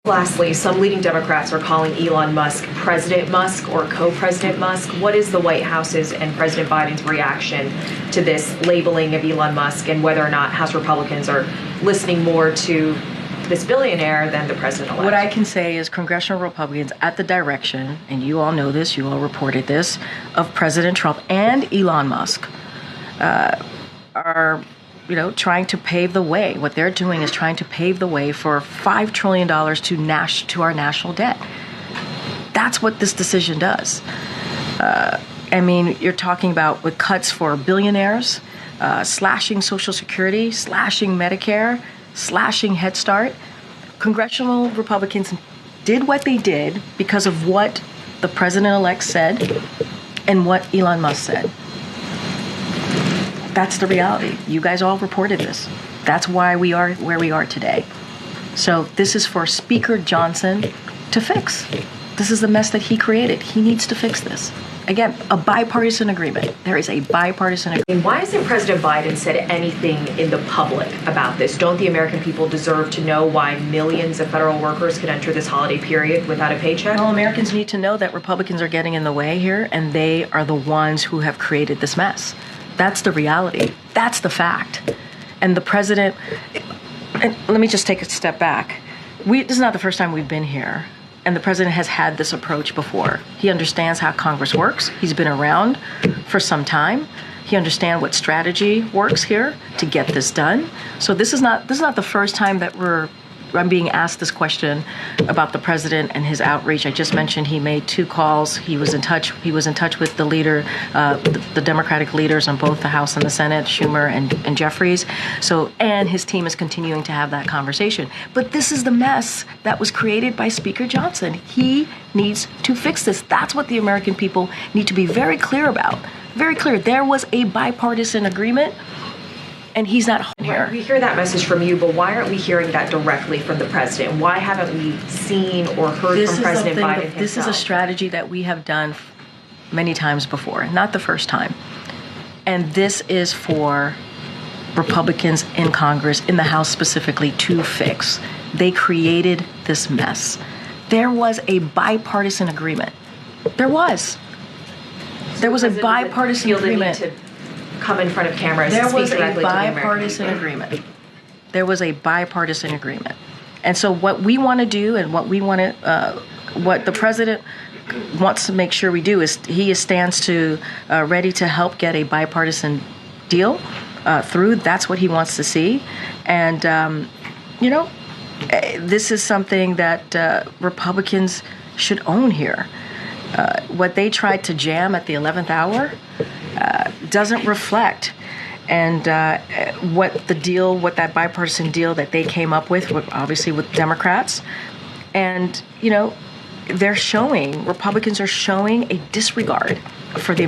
Lastly, some leading Democrats are calling Elon Musk President Musk or co-President Musk. What is the White House's and President Biden's reaction to this labeling of Elon Musk, and whether or not House Republicans are listening more to this billionaire than the president-elect? What I can say is Congressional Republicans, at the direction, and you all know this, you all reported this, of President Trump and Elon Musk, are trying to pave the way. What they're doing is trying to pave the way for $5 trillion to our national debt. That's what this decision does. You're talking about with cuts for billionaires, slashing Social Security, slashing Medicare, slashing Head Start. Congressional Republicans did what they did because of what the president-elect said and what Elon Musk said. That's the reality. You guys all reported this. That's why we are where we are today. So this is for Speaker Johnson to fix. This is the mess that he created. He needs to fix this. Again, a bipartisan agreement. There is a bipartisan agreement. Why hasn't President Biden said anything in the public about this? Don't the American people deserve to know why millions of federal workers could enter this holiday period without a paycheck? Well, Americans need to know that Republicans are getting in the way here, and they are the ones who have created this mess. That's the reality. That's the fact. And the president, and let me just take a step back. This is not the first time we've been here. And the president has had this approach before. He understands how Congress works. He's been around for some time. He understands what strategy works here to get this done. So this is not the first time that I'm being asked this question about the president and his outreach. I just mentioned he made 2 calls. He was in touch with the leader, the Democratic leaders on both the House and the Senate, Schumer and Jeffries. And his team is continuing to have that conversation. But this is the mess that was created by Speaker Johnson. He needs to fix this. That's what the American people need to be very clear about. Very clear. There was a bipartisan agreement. And he's not here. We hear that message from you, but why aren't we hearing that directly from the president? Why haven't we seen or heard from President Biden himself? This is a strategy that we have done many times before, not the first time. And this is for Republicans in Congress, in the House specifically, to fix. They created this mess. There was a bipartisan agreement. There was a bipartisan agreement. Come in front of cameras and speak directly to the American people. There was a bipartisan agreement. And so what we want to do and what the president wants to make sure we do is he stands ready to help get a bipartisan deal through. That's what he wants to see. And, this is something that Republicans should own here. What they tried to jam at the 11th hour doesn't reflect and what that bipartisan deal that they came up with, obviously with Democrats. And, Republicans are showing a disregard for the American